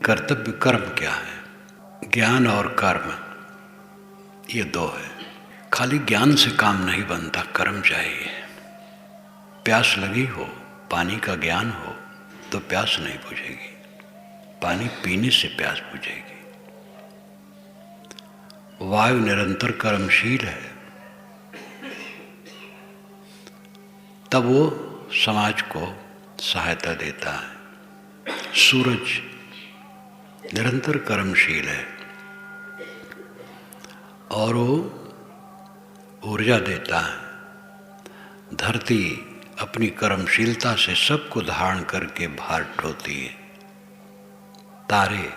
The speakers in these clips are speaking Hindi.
कर्तव्य कर्म क्या है? ज्ञान और कर्म ये दो है। खाली ज्ञान से काम नहीं बनता, कर्म चाहिए। प्यास लगी हो, पानी का ज्ञान हो तो प्यास नहीं बुझेगी, पानी पीने से प्यास बुझेगी। वायु निरंतर कर्मशील है, तब वो समाज को सहायता देता है। सूरज निरंतर कर्मशील है और वो ऊर्जा देता है। धरती अपनी कर्मशीलता से सबको धारण करके भार ढोती है। तारे,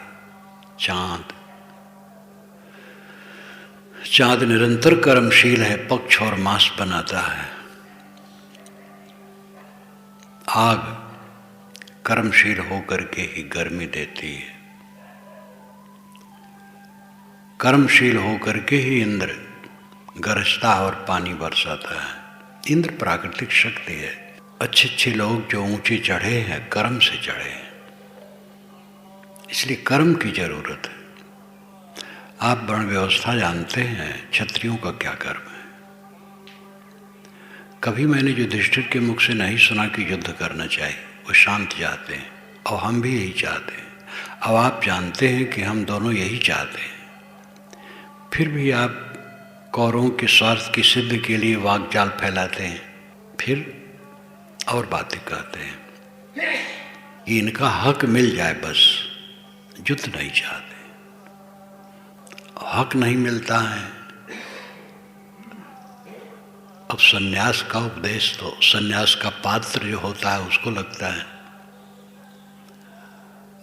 चांद निरंतर कर्मशील है, पक्ष और मास बनाता है। आग कर्मशील होकर के ही गर्मी देती है। कर्मशील होकर के ही इंद्र गरजता और पानी बरसाता है। इंद्र प्राकृतिक शक्ति है। अच्छे अच्छे लोग जो ऊंचे चढ़े हैं, कर्म से चढ़े हैं, इसलिए कर्म की जरूरत है। आप वर्ण व्यवस्था जानते हैं, क्षत्रियों का क्या कर्म है। कभी मैंने युधिष्ठिर के मुख से नहीं सुना कि युद्ध करना चाहिए। वो शांत चाहते हैं और हम भी यही चाहते हैं। अब आप जानते हैं कि हम दोनों यही चाहते हैं, फिर भी आप कौरवों के स्वार्थ की सिद्धि के लिए वाकजाल फैलाते हैं, फिर और बातें कहते हैं। इनका हक मिल जाए बस, युद्ध नहीं चाहते। हक नहीं मिलता है। अब सन्यास का उपदेश तो सन्यास का पात्र जो होता है उसको लगता है।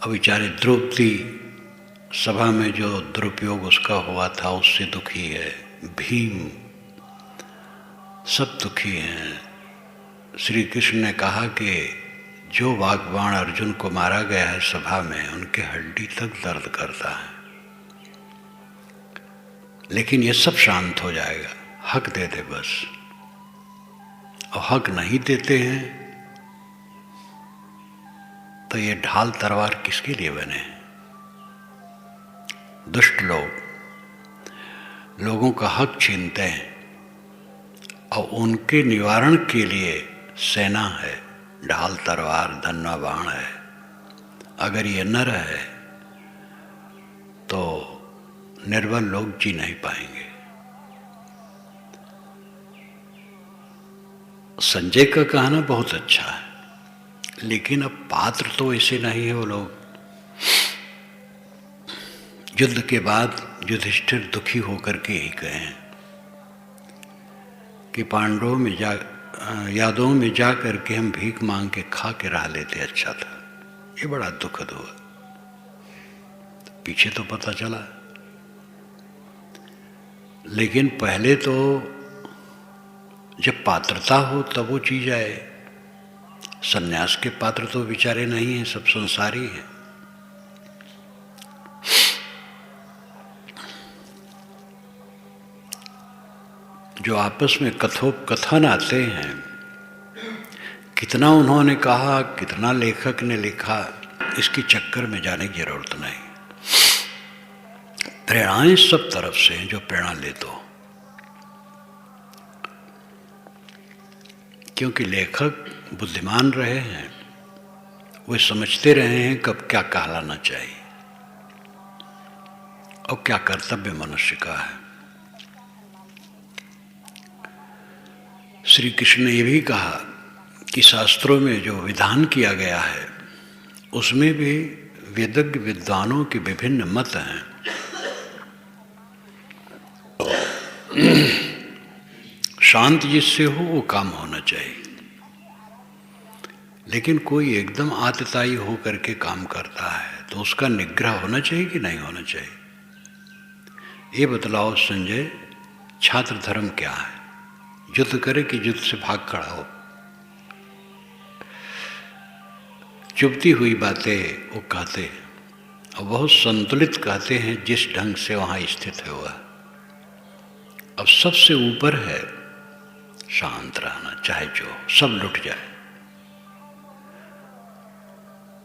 अब बेचारे द्रौपदी सभा में जो दुरुपयोग उसका हुआ था उससे दुखी है। भीम, सब दुखी हैं। श्री कृष्ण ने कहा कि जो वाग्बाण अर्जुन को मारा गया है सभा में, उनके हड्डी तक दर्द करता है, लेकिन ये सब शांत हो जाएगा। हक दे दे बस। और हक नहीं देते हैं तो ये ढाल तलवार किसके लिए बने? दुष्ट लोगों का हक छीनते हैं और उनके निवारण के लिए सेना है, ढाल तलवार धन्ना बाण है। अगर ये न रहे तो निर्बल लोग जी नहीं पाएंगे। संजय का कहना बहुत अच्छा है, लेकिन अब पात्र तो ऐसे नहीं है। वो लोग युद्ध के बाद युधिष्ठिर दुखी होकर के ही कहे कि पांडवों में यादवों में जा करके हम भीख मांग के खा के रह लेते, अच्छा था। ये बड़ा दुखद हुआ। पीछे तो पता चला, लेकिन पहले तो जब पात्रता हो तब वो चीज आए। सन्यास के पात्र तो बेचारे नहीं हैं, सब संसारी हैं। जो आपस में कथोपकथन आते हैं, कितना उन्होंने कहा, कितना लेखक ने लिखा, इसके चक्कर में जाने की जरूरत नहीं। प्रेरणाएं सब तरफ से हैं, जो प्रेरणा ले दो। क्योंकि लेखक बुद्धिमान रहे हैं, वे समझते रहे हैं कब क्या कहलाना चाहिए और क्या कर्तव्य मनुष्य का है। श्री कृष्ण ने ये भी कहा कि शास्त्रों में जो विधान किया गया है उसमें भी वेदज्ञ विद्वानों के विभिन्न मत हैं। शांत जिससे हो वो काम होना चाहिए, लेकिन कोई एकदम आतताई हो करके काम करता है तो उसका निग्रह होना चाहिए कि नहीं होना चाहिए? ये बतलाओ संजय, छात्र धर्म क्या है? युद्ध करे कि युद्ध से भाग खड़ा हो? चुभती हुई बातें वो कहते हैं और बहुत संतुलित कहते हैं जिस ढंग से वहाँ स्थित है वह। अब सबसे ऊपर है शांत रहना, चाहे जो सब लुट जाए,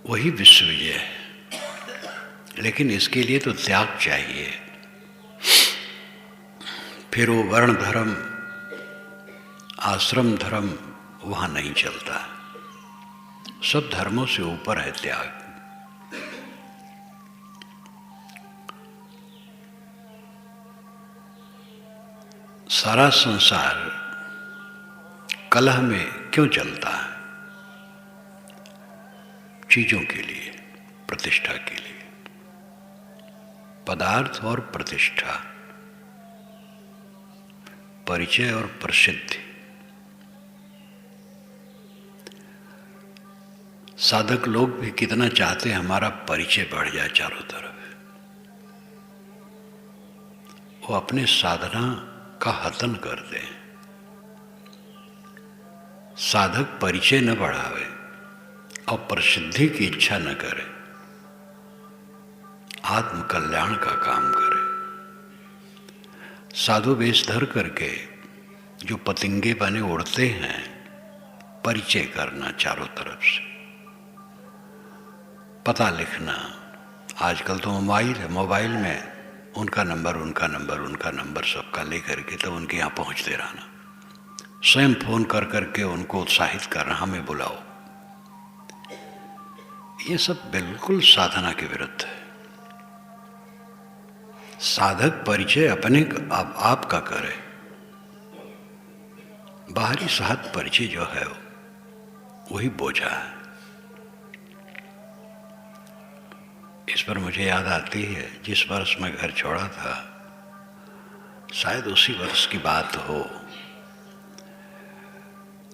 वही विश्व विजय है। लेकिन इसके लिए तो त्याग चाहिए। फिर वो वर्ण धर्म, आश्रम धर्म वहाँ नहीं चलता। सब धर्मों से ऊपर है त्याग। सारा संसार कलह में क्यों चलता है? चीजों के लिए, प्रतिष्ठा के लिए। पदार्थ और प्रतिष्ठा, परिचय और प्रसिद्धि। साधक लोग भी कितना चाहते हैं हमारा परिचय बढ़ जाए चारों तरफ। वो अपने साधना का हतन कर दें। साधक परिचय न बढ़ावे और प्रसिद्धि की इच्छा न करे, आत्म कल्याण का काम करे। साधु वेश धर करके जो पतंगे बने उड़ते हैं, परिचय करना चारों तरफ से, पता लिखना। आजकल तो मोबाइल है, मोबाइल में उनका नंबर सबका लेकर के तो उनके यहाँ पहुँचते रहना। स्वयं फोन कर करके उनको उत्साहित करना, हमें बुलाओ। ये सब बिल्कुल साधना के विरुद्ध है। साधक परिचय अपने आप का करे। बाहरी साध परिचय जो है वही बोझा है। इस पर मुझे याद आती है, जिस वर्ष मैं घर छोड़ा था, शायद उसी वर्ष की बात हो,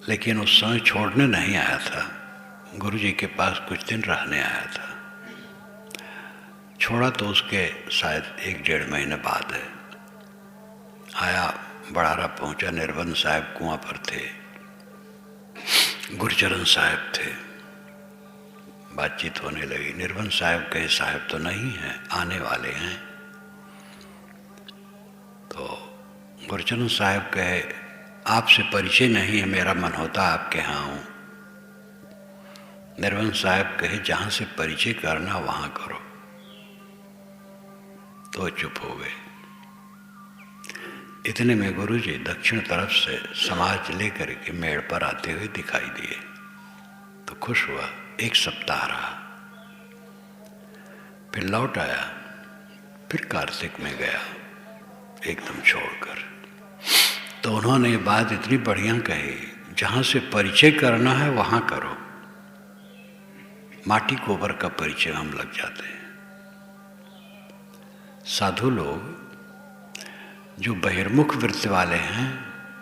लेकिन उस समय छोड़ने नहीं आया था, गुरुजी के पास कुछ दिन रहने आया था। छोड़ा तो उसके शायद 1-1.5 महीने बाद है। आया, बड़ारा पहुंचा, निर्बंध साहब कुआं पर थे, गुरचरण साहब थे। बातचीत होने लगी। निर्बंध साहब कहे साहब तो नहीं है, आने वाले हैं। तो गुरचरण साहब कहे आपसे परिचय नहीं है, मेरा मन होता आपके यहाँ हूँ। निर्बंध साहब कहे जहाँ से परिचय करना वहाँ करो। तो चुप हो गए। इतने में गुरुजी दक्षिण तरफ से समाज लेकर के मेड़ पर आते हुए दिखाई दिए। तो खुश हुआ। 1 सप्ताह रहा, फिर लौट आया। फिर कार्तिक में गया एकदम छोड़कर। तो उन्होंने ये बात इतनी बढ़िया कही, जहाँ से परिचय करना है वहाँ करो। माटी गोबर का परिचय हम लग जाते हैं। साधु लोग जो बहिर्मुख वृत्ति वाले हैं,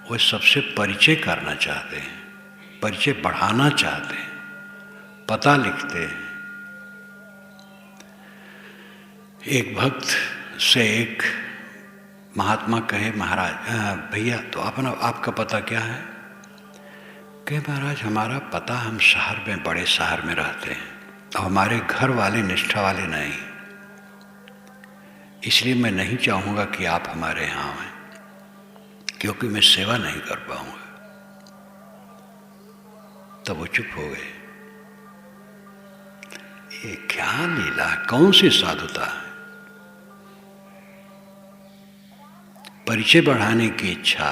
वो सबसे परिचय करना चाहते हैं, परिचय बढ़ाना चाहते हैं, पता लिखते हैं। एक भक्त से एक महात्मा कहे महाराज भैया तो आपका पता क्या है? कहे महाराज हमारा पता, हम शहर में, बड़े शहर में रहते हैं और हमारे घर वाले निष्ठा वाले नहीं, इसलिए मैं नहीं चाहूँगा कि आप हमारे यहाँ आएं, क्योंकि मैं सेवा नहीं कर पाऊँगा। तब वो चुप हो गए। ये क्या लीला, कौन सी साधुता है? परिचय बढ़ाने की इच्छा,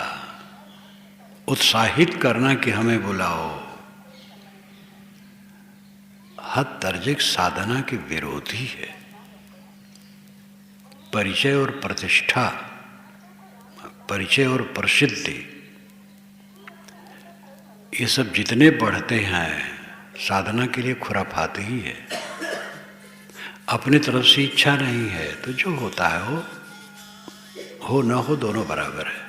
उत्साहित करना कि हमें बुलाओ, हद दर्जे साधना के विरोधी है। परिचय और प्रतिष्ठा, परिचय और प्रसिद्धि, ये सब जितने बढ़ते हैं साधना के लिए खुराफात ही है। अपनी तरफ से इच्छा नहीं है तो जो होता है हो न हो दोनों बराबर है।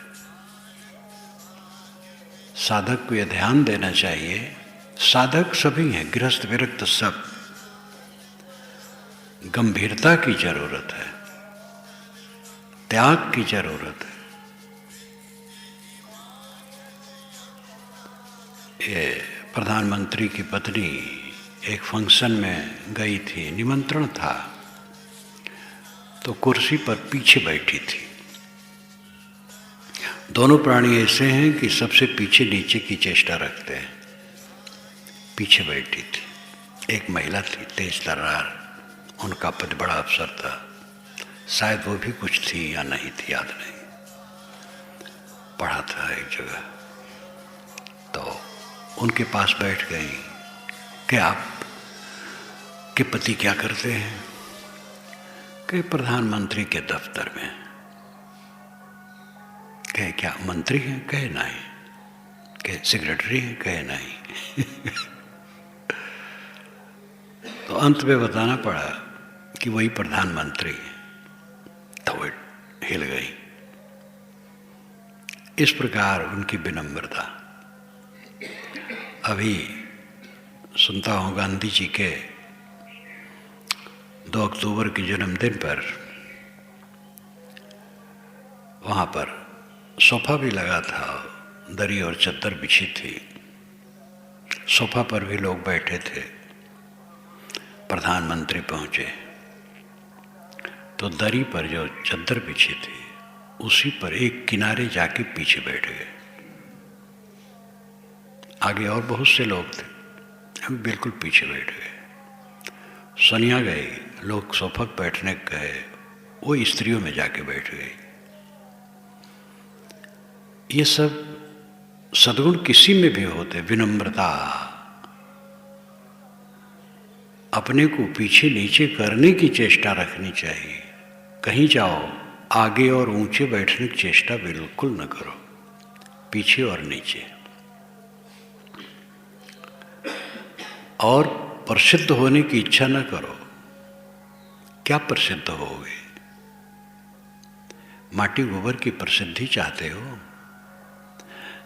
साधक को यह ध्यान देना चाहिए, साधक सभी हैं, गृहस्थ विरक्त सब। गंभीरता की जरूरत है, त्याग की जरूरत है। ये प्रधानमंत्री की पत्नी एक फंक्शन में गई थी, निमंत्रण था, तो कुर्सी पर पीछे बैठी थी। दोनों प्राणी ऐसे हैं कि सबसे पीछे नीचे की चेष्टा रखते हैं। पीछे बैठी थी एक महिला थी, तेज तर्रार, उनका पद बड़ा अफसर था, शायद वो भी कुछ थी या नहीं थी, याद नहीं, पढ़ा था एक जगह। तो उनके पास बैठ गई कि आप के पति क्या करते हैं? कि प्रधानमंत्री के दफ्तर में। कहे क्या मंत्री हैं? कहे नहीं। कहे सेक्रेटरी हैं? कहे नहीं। तो अंत में बताना पड़ा कि वही प्रधानमंत्री है। तो वो हिल गई। इस प्रकार उनकी विनम्रता। अभी सुनता हूँ गांधी जी के 2 अक्टूबर के जन्मदिन पर वहाँ पर सोफा भी लगा था, दरी और चद्दर बिछी थी, सोफा पर भी लोग बैठे थे। प्रधानमंत्री पहुँचे तो दरी पर जो चद्दर बिछी थी उसी पर एक किनारे जाके पीछे बैठ गए। आगे और बहुत से लोग थे, हम बिल्कुल पीछे बैठ गए। सनिया गई, लोग सोफा पर बैठने गए, वो स्त्रियों में जाके बैठ गई। ये सब सद्गुण किसी में भी होते। विनम्रता, अपने को पीछे नीचे करने की चेष्टा रखनी चाहिए। कहीं जाओ आगे और ऊंचे बैठने की चेष्टा बिल्कुल न करो, पीछे और नीचे। और प्रसिद्ध होने की इच्छा न करो। क्या प्रसिद्ध होगे? माटी गोबर की प्रसिद्धि चाहते हो?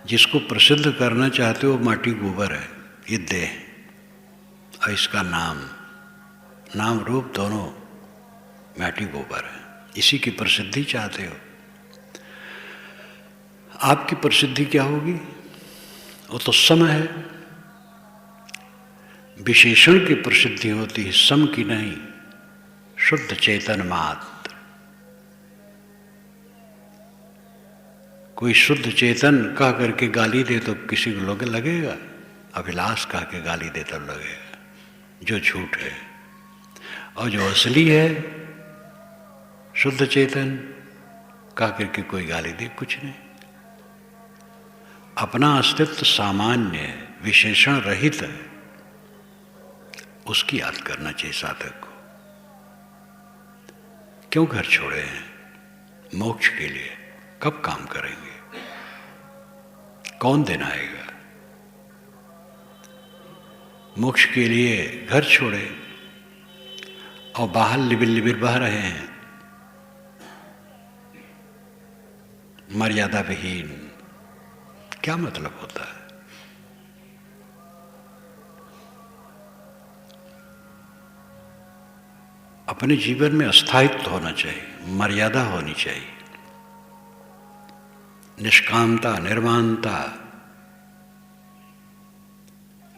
जिसको प्रसिद्ध करना चाहते हो माटी गोबर है, ये देह और इसका नाम रूप दोनों माटी गोबर है। इसी की प्रसिद्धि चाहते हो। आपकी प्रसिद्धि क्या होगी? वो तो सम है। विशेषण की प्रसिद्धि होती है, सम की नहीं। शुद्ध चेतन मात्र। कोई शुद्ध चेतन कह करके गाली दे तो किसी को लगेगा? अभिलाष कह के गाली दे तब लगेगा, जो झूठ है। और जो असली है शुद्ध चेतन कह करके कोई गाली दे कुछ नहीं। अपना अस्तित्व सामान्य विशेषण रहित है, उसकी याद करना चाहिए साधक को। क्यों घर छोड़े हैं? मोक्ष के लिए। कब काम करेंगे? कौन दिन आएगा? मोक्ष के लिए घर छोड़े और बाहर लिबिर लिबिर बह रहे हैं, मर्यादा विहीन। क्या मतलब होता है? अपने जीवन में स्थायित्व होना चाहिए, मर्यादा होनी चाहिए, निष्कामता, निर्माणता।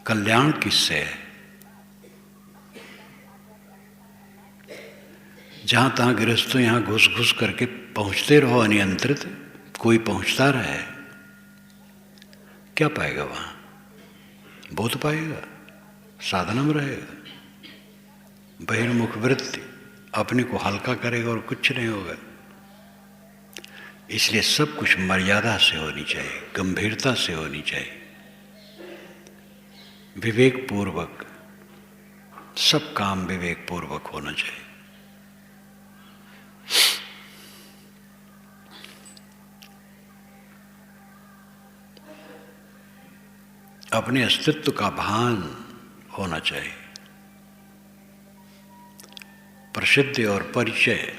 कल्याण किससे है? जहां तहां गृहस्थों यहां घुस घुस करके पहुंचते रहो अनियंत्रित, कोई पहुंचता रहे, क्या पाएगा वहां? बोध पाएगा, साधना में रहेगा। बहिर्मुख वृत्ति अपने को हल्का करेगा और कुछ नहीं होगा। इसलिए सब कुछ मर्यादा से होनी चाहिए, गंभीरता से होनी चाहिए, विवेक पूर्वक। सब काम विवेक पूर्वक होना चाहिए। अपने अस्तित्व का भान होना चाहिए। प्रसिद्धि और परिचय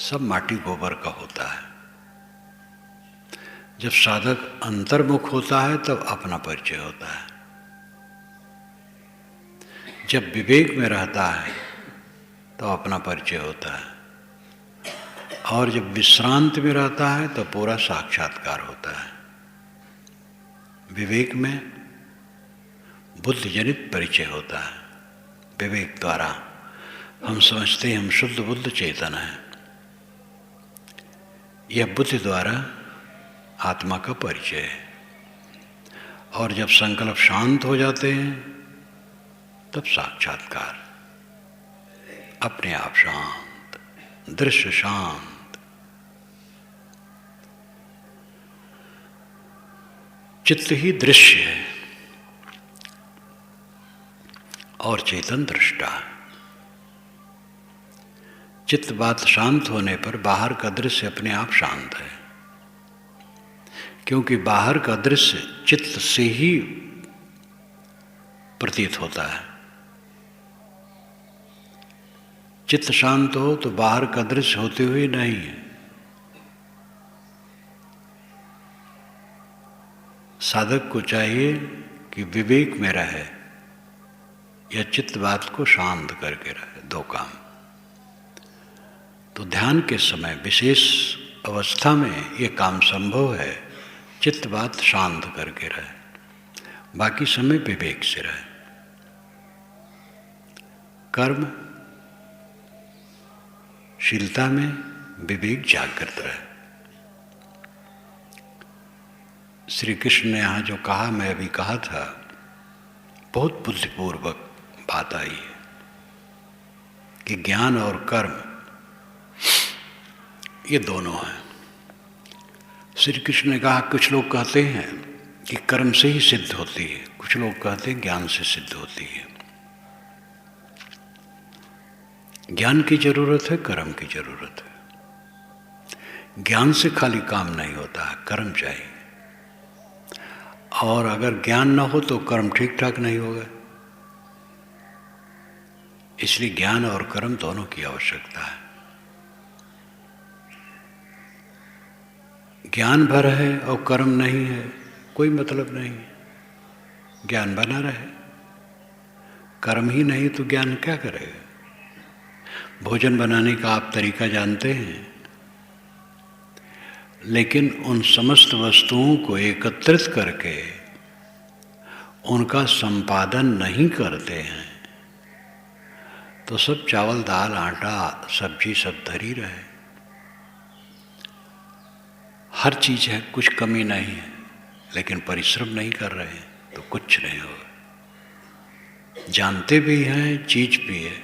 सब माटी गोबर का होता है। जब साधक अंतर्मुख होता है तब अपना परिचय होता है। जब विवेक में रहता है तो अपना परिचय होता है, और जब विश्रांति में रहता है तो पूरा साक्षात्कार होता है। विवेक में बुद्धि जनित परिचय होता है। विवेक द्वारा हम समझते हैं हम शुद्ध बुद्ध चेतन हैं। यह बुद्धि द्वारा आत्मा का परिचय है। और जब संकल्प शांत हो जाते हैं तब साक्षात्कार। अपने आप शांत, दृश्य शांत। चित्त ही दृश्य है और चेतन दृष्टा। चित्त बात शांत होने पर बाहर का दृश्य अपने आप शांत है, क्योंकि बाहर का दृश्य चित्त से ही प्रतीत होता है। चित्त शांत हो तो बाहर का दृश्य होते हुए नहीं है। साधक को चाहिए कि विवेक में रहे या चित्त बात को शांत करके रहे, दो काम। तो ध्यान के समय विशेष अवस्था में ये काम संभव है, चित्त बात शांत करके रहे, बाकी समय विवेक से रहे। कर्म शीलता में विवेक जागृत रहे। श्री कृष्ण ने यहाँ जो कहा, मैं अभी कहा था, बहुत बुद्धिपूर्वक बात आई है कि ज्ञान और कर्म ये दोनों हैं। श्री कृष्ण ने कहा, कुछ लोग कहते हैं कि कर्म से ही सिद्ध होती है, कुछ लोग कहते हैं ज्ञान से सिद्ध होती है। ज्ञान की जरूरत है, कर्म की जरूरत है। ज्ञान से खाली काम नहीं होता है, कर्म चाहिए। और अगर ज्ञान न हो तो कर्म ठीक ठाक नहीं होगा। इसलिए ज्ञान और कर्म दोनों की आवश्यकता है। ज्ञान भर है और कर्म नहीं है, कोई मतलब नहीं है। ज्ञान बना रहे, कर्म ही नहीं तो ज्ञान क्या करेगा। भोजन बनाने का आप तरीका जानते हैं, लेकिन उन समस्त वस्तुओं को एकत्रित करके उनका संपादन नहीं करते हैं तो सब चावल दाल आटा सब्जी सब धरी रहे। हर चीज़ है, कुछ कमी नहीं है, लेकिन परिश्रम नहीं कर रहे हैं तो कुछ नहीं होगा। जानते भी हैं, चीज भी है,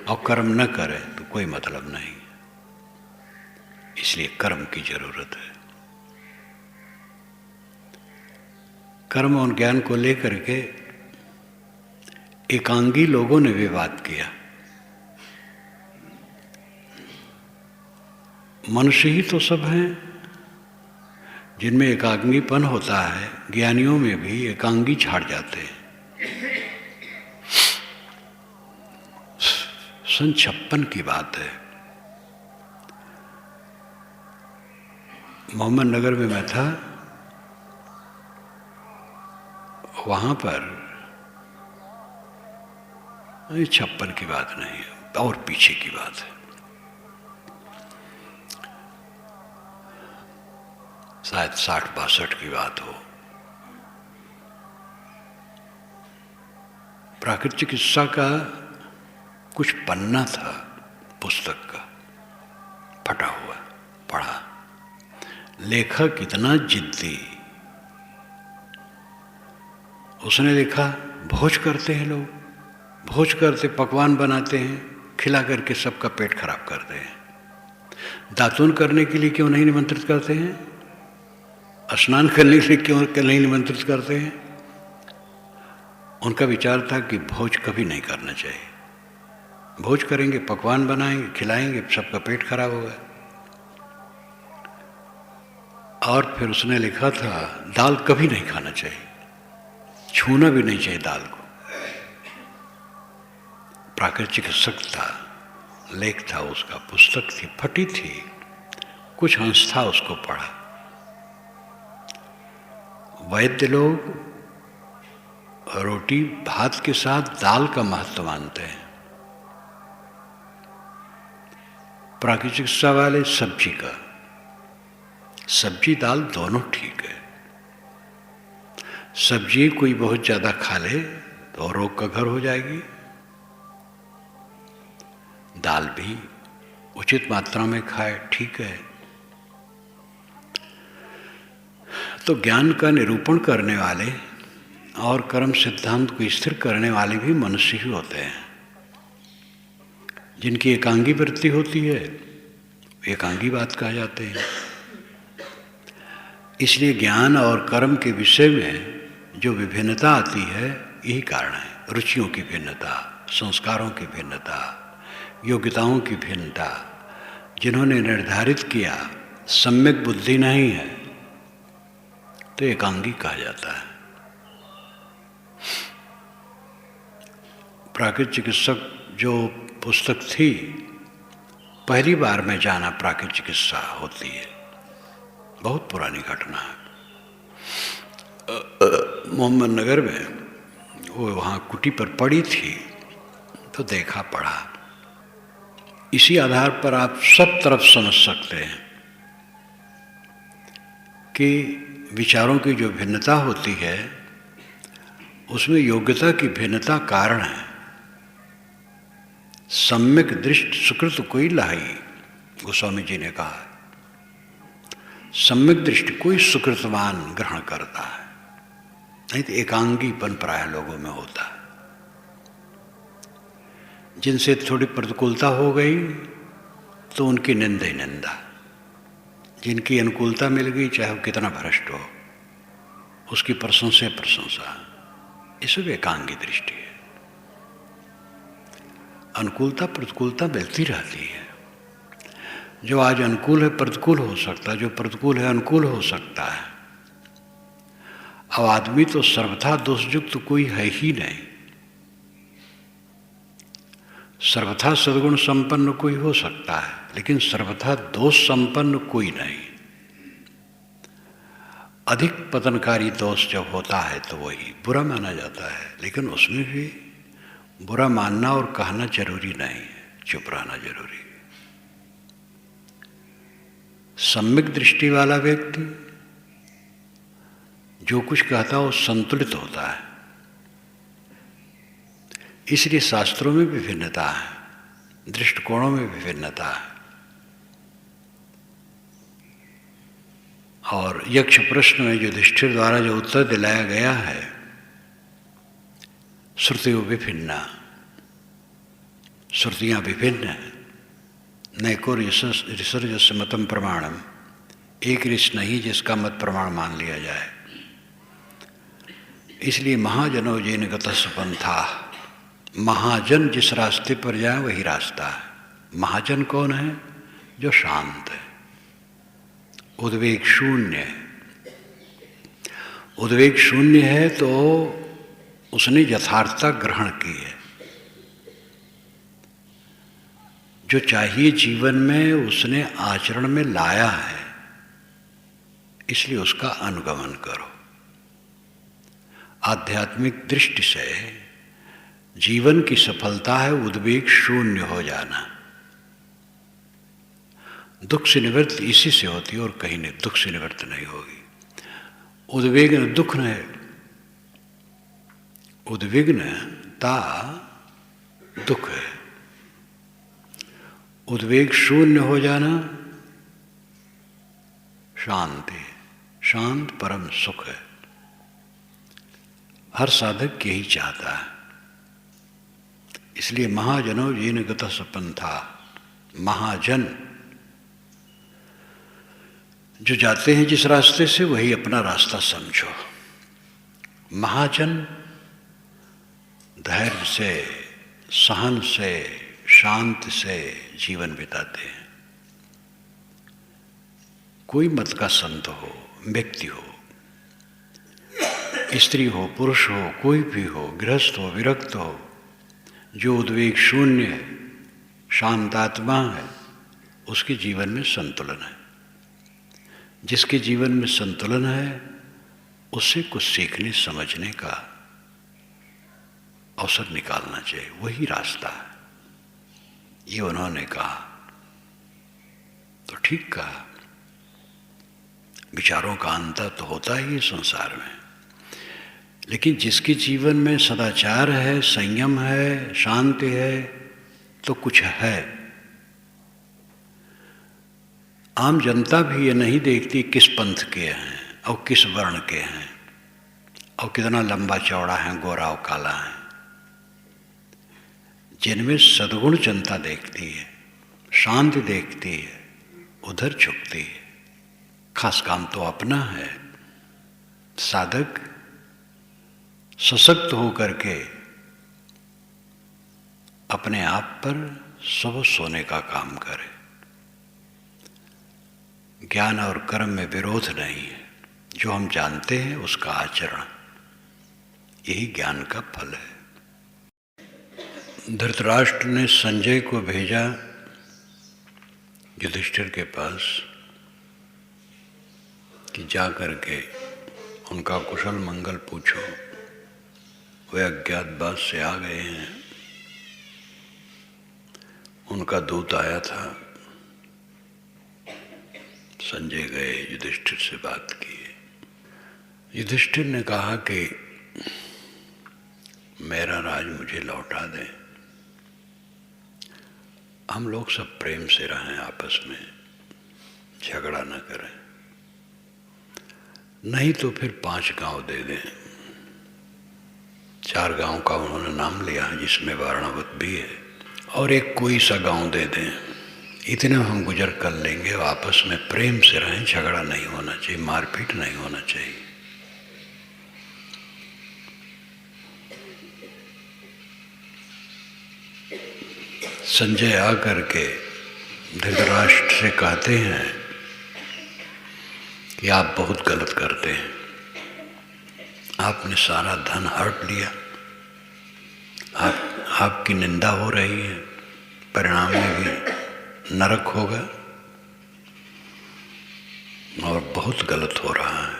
और कर्म न करें तो कोई मतलब नहीं। इसलिए कर्म की जरूरत है। कर्म और ज्ञान को लेकर के एकांगी लोगों ने विवाद किया। मनुष्य ही तो सब हैं जिनमें एकांगीपन होता है। ज्ञानियों में भी एकांगी छाड़ जाते हैं। सन 56 की बात है, मोहम्मद नगर में मैं था। वहां पर 56 की बात नहीं है, और पीछे की बात है, शायद 60-62 की बात हो। प्राकृतिक चिकित्सा का कुछ पन्ना था पुस्तक का, फटा हुआ, पढ़ा। लेखक इतना जिद्दी, उसने लिखा, भोज करते हैं लोग, भोज करते, पकवान बनाते हैं, खिला करके सबका पेट खराब करते हैं। दातून करने के लिए क्यों नहीं निमंत्रित करते हैं? स्नान करने के लिए क्यों नहीं निमंत्रित करते हैं? उनका विचार था कि भोज कभी नहीं करना चाहिए। भोज करेंगे, पकवान बनाएंगे, खिलाएंगे, सबका पेट खराब होगा। और फिर उसने लिखा था, दाल कभी नहीं खाना चाहिए, छूना भी नहीं चाहिए दाल को। प्राकृतिक चिकित्सक था, लेख था उसका, पुस्तक थी, फटी थी, कुछ अंश था, उसको पढ़ा। वैद्य लोग रोटी भात के साथ दाल का महत्व मानते हैं, प्राकृतिक चिकित्सा वाले सब्जी का। सब्जी दाल दोनों ठीक है। सब्जी कोई बहुत ज्यादा खा ले तो रोग का घर हो जाएगी। दाल भी उचित मात्रा में खाए, ठीक है। तो ज्ञान का निरूपण करने वाले और कर्म सिद्धांत को स्थिर करने वाले भी मनुष्य ही होते हैं। जिनकी एकांगी वृत्ति होती है एकांगी बात कहा जाते हैं। इसलिए ज्ञान और कर्म के विषय में जो विभिन्नता आती है यही कारण है। रुचियों की भिन्नता, संस्कारों की भिन्नता, योग्यताओं की भिन्नता। जिन्होंने निर्धारित किया सम्यक बुद्धि नहीं है तो एकांगी कहा जाता है। प्राकृतिक चिकित्सक जो पुस्तक थी, पहली बार मैं जाना प्राकृतिक चिकित्सा होती है, बहुत पुरानी घटना है। मोहम्मद नगर में वो वहाँ कुटी पर पड़ी थी तो देखा पढ़ा। इसी आधार पर आप सब तरफ समझ सकते हैं कि विचारों की जो भिन्नता होती है उसमें योग्यता की भिन्नता कारण है। सम्यक दृष्टि सुकृत कोई लाई, गोस्वामी जी ने कहा। सम्यक दृष्टि कोई सुकृतवान ग्रहण करता है, नहीं तो एकांगीपन प्राय लोगों में होता है। जिनसे थोड़ी प्रतिकूलता हो गई तो उनकी निंदा ही निंदा, जिनकी अनुकूलता मिल गई चाहे वो कितना भ्रष्ट हो उसकी प्रशंसा प्रशंसा। इसमें एकांगी दृष्टि है। अनुकूलता प्रतिकूलता मिलती रहती है। जो आज अनुकूल है प्रतिकूल हो सकता है, जो प्रतिकूल है अनुकूल हो सकता है। अब आदमी तो सर्वथा दोषयुक्त तो कोई है ही नहीं। सर्वथा सद्गुण संपन्न कोई हो सकता है लेकिन सर्वथा दोष संपन्न कोई नहीं। अधिक पतनकारी दोष जब होता है तो वही बुरा माना जाता है, लेकिन उसमें भी बुरा मानना और कहना जरूरी नहीं है, चुप रहना जरूरी है। सम्यक दृष्टि वाला व्यक्ति जो कुछ कहता है वो संतुलित होता है। इसलिए शास्त्रों में विभिन्नता है, दृष्टिकोणों में विभिन्नता है। और यक्ष प्रश्न में युधिष्ठिर द्वारा जो उत्तर दिलाया गया है, श्रुतियों विभिन्ना, श्रुतियाँ विभिन्न हैं। नैको ऋषर्जस्य मतम प्रमाणम, एक ऋष नहीं जिसका मत प्रमाण मान लिया जाए। इसलिए महाजनो जैन गतस् पंथा, महाजन जिस रास्ते पर जाए वही रास्ता है। महाजन कौन है? जो शांत है, उद्वेग शून्य है। उद्वेग शून्य है तो उसने यथार्थता ग्रहण की है। जो चाहिए जीवन में उसने आचरण में लाया है, इसलिए उसका अनुगमन करो। आध्यात्मिक दृष्टि से जीवन की सफलता है उद्वेग शून्य हो जाना। दुख से निवृत्ति इसी से होती है और कहीं नहीं, दुख से निवृत्ति नहीं होगी। उद्वेग दुख न है, उद्विग्नता दुख है। उद्वेग शून्य हो जाना शांति, शांत परम सुख है। हर साधक यही चाहता है। इसलिए महाजनो येन गतः पंथा, महाजन जो जाते हैं जिस रास्ते से वही अपना रास्ता समझो। महाजन धैर्य से, सहन से, शांत से जीवन बिताते हैं। कोई मत का संत हो, व्यक्ति हो, स्त्री हो, पुरुष हो, कोई भी हो, गृहस्थ हो, विरक्त हो, जो उद्वेग शून्य है, शांत आत्मा है, उसके जीवन में संतुलन है। जिसके जीवन में संतुलन है उससे कुछ सीखने समझने का अवसर निकालना चाहिए, वही रास्ता है। ये उन्होंने कहा तो ठीक कहा। विचारों का अंतर तो होता ही है संसार में, लेकिन जिसके जीवन में सदाचार है, संयम है, शांति है, तो कुछ है। आम जनता भी ये नहीं देखती किस पंथ के हैं और किस वर्ण के हैं और कितना लंबा चौड़ा है, गोरा और काला है। जिनमें सद्गुण जनता देखती है, शांति देखती है, उधर झुकती है। खास काम तो अपना है। साधक सशक्त होकर के अपने आप पर सब सोने का काम करे। ज्ञान और कर्म में विरोध नहीं है। जो हम जानते हैं उसका आचरण, यही ज्ञान का फल है। धृतराष्ट्र ने संजय को भेजा युधिष्ठिर के पास कि जा करके उनका कुशल मंगल पूछो। वे अज्ञातवास से आ गए हैं। उनका दूत आया था। संजय गए, युधिष्ठिर से बात की। युधिष्ठिर ने कहा कि मेरा राज मुझे लौटा दें। हम लोग सब प्रेम से रहें, आपस में झगड़ा न करें। नहीं तो फिर 5 गांव दे दें। 4 गांव का उन्होंने नाम लिया है, जिसमें वारणावत भी है, और एक कोई सा गांव दे दें। इतना हम गुजर कर लेंगे। आपस में प्रेम से रहें, झगड़ा नहीं होना चाहिए, मारपीट नहीं होना चाहिए। संजय आकर के धृतराष्ट्र से कहते हैं कि आप बहुत गलत करते हैं। आपने सारा धन हड़प लिया। आपकी निंदा हो रही है, परिणाम में भी नरक होगा और बहुत गलत हो रहा है।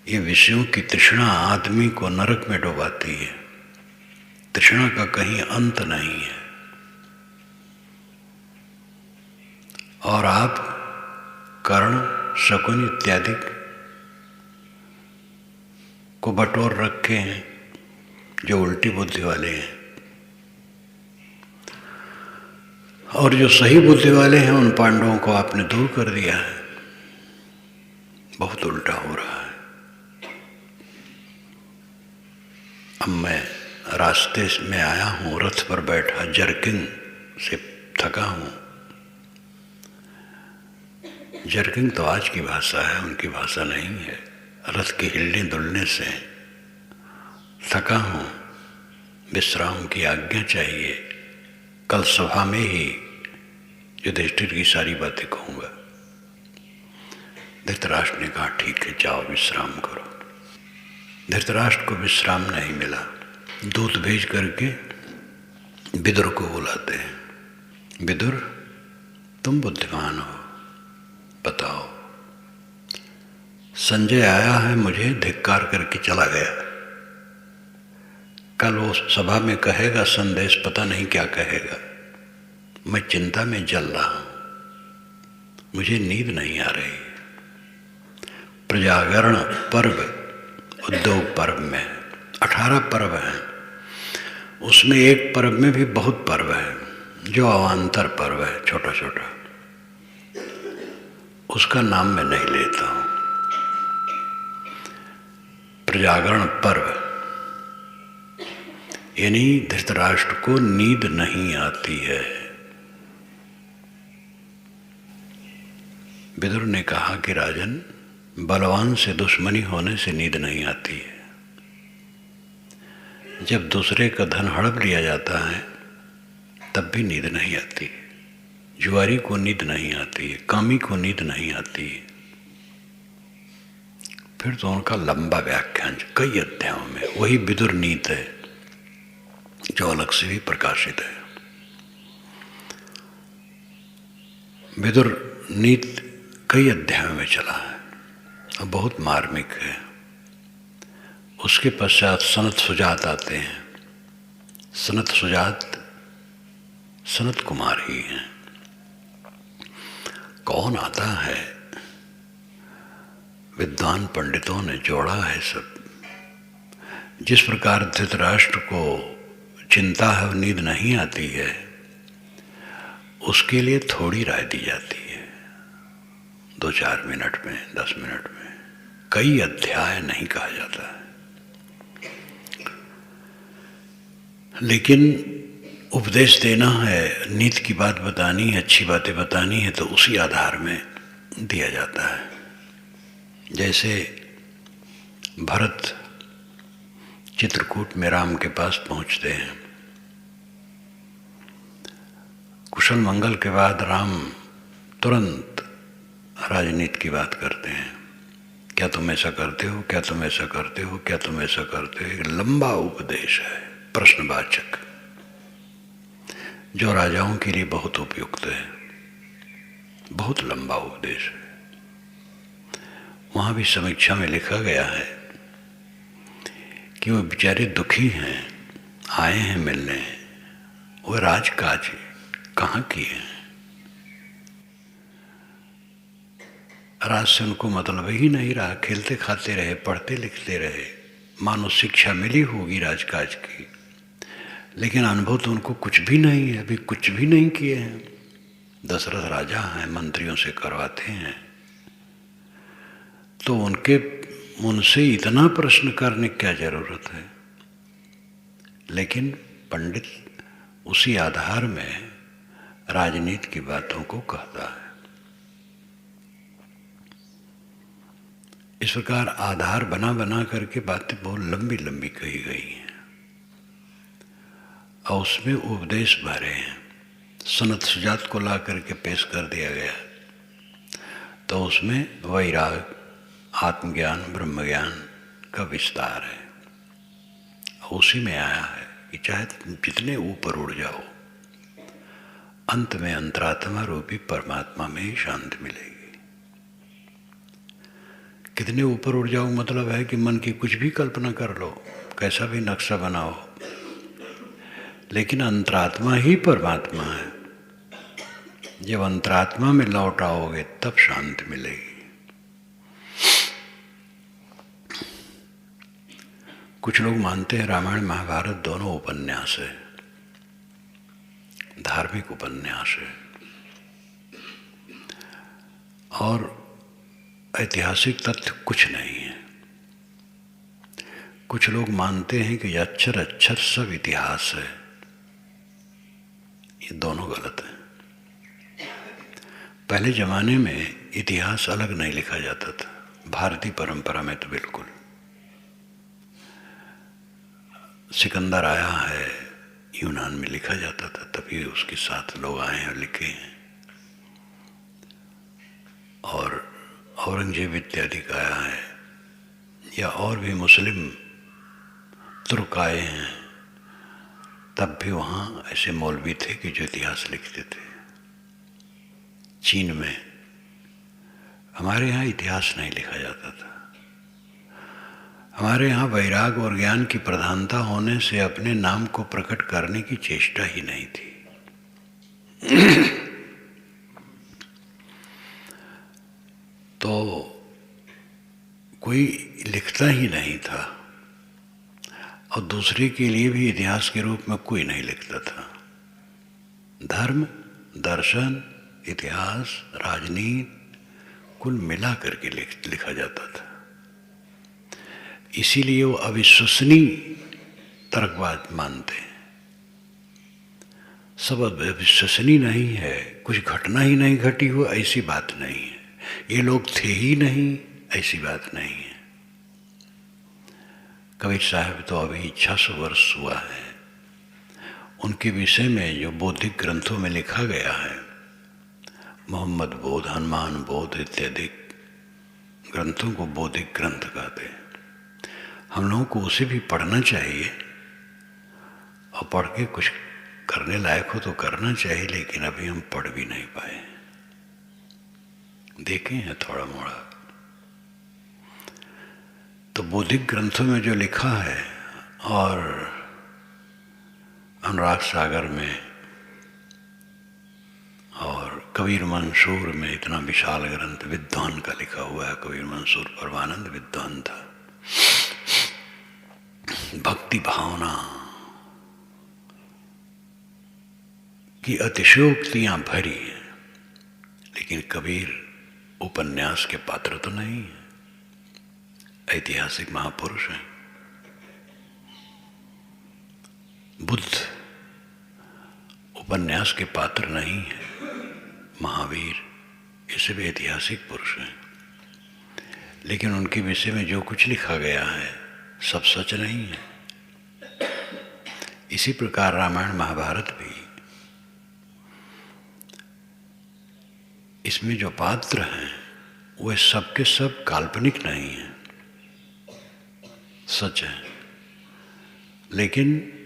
ये विषयों की तृष्णा आदमी को नरक में डुबाती है। तृष्णा का कहीं अंत नहीं है। और आप कर्ण, शकुन इत्यादि को बटोर रखे हैं, जो उल्टी बुद्धि वाले हैं, और जो सही बुद्धि वाले हैं उन पांडवों को आपने दूर कर दिया है। बहुत उल्टा हो रहा है। अब मैं रास्ते में आया हूँ, रथ पर बैठा, जर्किंग से थका हूँ। जर्किंग तो आज की भाषा है, उनकी भाषा नहीं है। रथ की हिलने डुलने से थका हूँ, विश्राम की आज्ञा चाहिए। कल सभा में ही युधिष्ठिर की सारी बातें कहूँगा। धृतराष्ट्र ने कहा ठीक है, जाओ विश्राम करो। धृतराष्ट्र को विश्राम नहीं मिला। दूत भेज करके विदुर को बुलाते हैं। विदुर, तुम बुद्धिमान हो, बताओ। संजय आया है, मुझे धिक्कार करके चला गया। कल वो सभा में कहेगा संदेश, पता नहीं क्या कहेगा। मैं चिंता में जल रहा हूं, मुझे नींद नहीं आ रही। प्रजागरण पर्व, उद्योग पर्व में 18 पर्व हैं। उसमें एक पर्व में भी बहुत पर्व है, जो अवान्तर पर्व है, छोटा छोटा। उसका नाम मैं नहीं लेता हूं। प्रजागरण पर्व यानी धृतराष्ट्र को नींद नहीं आती है। विदुर ने कहा कि राजन, बलवान से दुश्मनी होने से नींद नहीं आती है। जब दूसरे का धन हड़प लिया जाता है तब भी नींद नहीं आती है। जुआरी को नींद नहीं आती है, कामी को नींद नहीं आती है। फिर तो उनका लंबा व्याख्यान कई अध्यायों में, वही विदुर नीत है जो अलग से भी प्रकाशित है। विदुर नीत कई अध्यायों में चला है और बहुत मार्मिक है। उसके पश्चात सनत सुजात आते हैं। सनत सुजात सनत कुमार ही हैं। कौन आता है? विद्वान पंडितों ने जोड़ा है सब। जिस प्रकार धृतराष्ट्र को चिंता है और नींद नहीं आती है, उसके लिए थोड़ी राय दी जाती है, 2-4 मिनट में, 10 मिनट में। कई अध्याय नहीं कहा जाता है। लेकिन उपदेश देना है, नीति की बात बतानी है, अच्छी बातें बतानी है, तो उसी आधार में दिया जाता है। जैसे भरत चित्रकूट में राम के पास पहुंचते हैं, कुशल मंगल के बाद राम तुरंत राजनीति की बात करते हैं। क्या तुम ऐसा करते हो, क्या तुम ऐसा करते हो, क्या तुम ऐसा करते हो। एक लंबा उपदेश है, प्रश्नवाचक, जो राजाओं के लिए बहुत उपयुक्त है। बहुत लंबा उपदेश है। वहाँ भी समीक्षा में लिखा गया है कि वो बेचारे दुखी हैं, आए हैं मिलने, वो राजकाज कहाँ किए हैं। राज से उनको मतलब ही नहीं रहा, खेलते खाते रहे, पढ़ते लिखते रहे, मानो शिक्षा मिली होगी राजकाज की, लेकिन अनुभव तो उनको कुछ भी नहीं है, अभी कुछ भी नहीं किए हैं। दशरथ राजा हैं, मंत्रियों से करवाते हैं, तो उनसे इतना प्रश्न करने की क्या जरूरत है। लेकिन पंडित उसी आधार में राजनीति की बातों को कहता है। इस प्रकार आधार बना बना करके बातें बहुत लंबी लंबी कही गई हैं और उसमें उपदेश भरे हैं। सनत सुजात को ला करके पेश कर दिया गया, तो उसमें वैराग, आत्मज्ञान, ब्रह्मज्ञान का विस्तार है। उसी में आया है कि चाहे जितने ऊपर उड़ जाओ, अंत में अंतरात्मा रूपी परमात्मा में ही शांति मिलेगी। कितने ऊपर उड़ जाओ मतलब है कि मन की कुछ भी कल्पना कर लो, कैसा भी नक्शा बनाओ, लेकिन अंतरात्मा ही परमात्मा है। जब अंतरात्मा में लौट आओगे तब शांति मिलेगी। कुछ लोग मानते हैं रामायण महाभारत दोनों उपन्यास है, धार्मिक उपन्यास है, और ऐतिहासिक तथ्य कुछ नहीं है। कुछ लोग मानते हैं कि अक्षर अक्षर सब इतिहास है। ये दोनों गलत है। पहले जमाने में इतिहास अलग नहीं लिखा जाता था, भारतीय परंपरा में तो बिल्कुल। सिकंदर आया है, यूनान में लिखा जाता था, तभी उसके साथ लोग आए हैं और लिखे हैं। और औरंगजेब इत्यादि का आया है, या और भी मुस्लिम तुर्क आए हैं, तब भी वहाँ ऐसे मौलवी थे कि जो इतिहास लिखते थे। चीन में, हमारे यहाँ इतिहास नहीं लिखा जाता था। हमारे यहाँ वैराग और ज्ञान की प्रधानता होने से अपने नाम को प्रकट करने की चेष्टा ही नहीं थी। तो कोई लिखता ही नहीं था, और दूसरे के लिए भी इतिहास के रूप में कोई नहीं लिखता था। धर्म, दर्शन, इतिहास, राजनीति कुल मिला करके लिखा जाता था। इसीलिए वो अविश्वसनीय तर्कवाद मानते हैं। सब अविश्वसनीय नहीं है, कुछ घटना ही नहीं घटी हो ऐसी बात नहीं है, ये लोग थे ही नहीं ऐसी बात नहीं है। कबीर साहब तो अभी 600 वर्ष हुआ है, उनके विषय में जो बौद्धिक ग्रंथों में लिखा गया है, मोहम्मद बोध, हनुमान बोध इत्यादि ग्रंथों को बौद्धिक ग्रंथ कहते हैं। हम लोगों को उसे भी पढ़ना चाहिए, और पढ़ के कुछ करने लायक हो तो करना चाहिए, लेकिन अभी हम पढ़ भी नहीं पाए। देखे हैं थोड़ा मोड़ा। तो बौद्धिक ग्रंथों में जो लिखा है, और अनुराग सागर में और कबीर मंसूर में इतना विशाल ग्रंथ विद्वान का लिखा हुआ है। कबीर मंसूर परमानंद विद्वान था, भक्ति भावना की अतिशयोक्तियां भरी हैं, लेकिन कबीर उपन्यास के पात्र तो नहीं है, ऐतिहासिक महापुरुष हैं। बुद्ध उपन्यास के पात्र नहीं है, महावीर ये सब ऐतिहासिक पुरुष हैं, लेकिन उनके विषय में जो कुछ लिखा गया है सब सच नहीं है। इसी प्रकार रामायण महाभारत भी, इसमें जो पात्र हैं वे सबके सब काल्पनिक नहीं हैं, सच है, लेकिन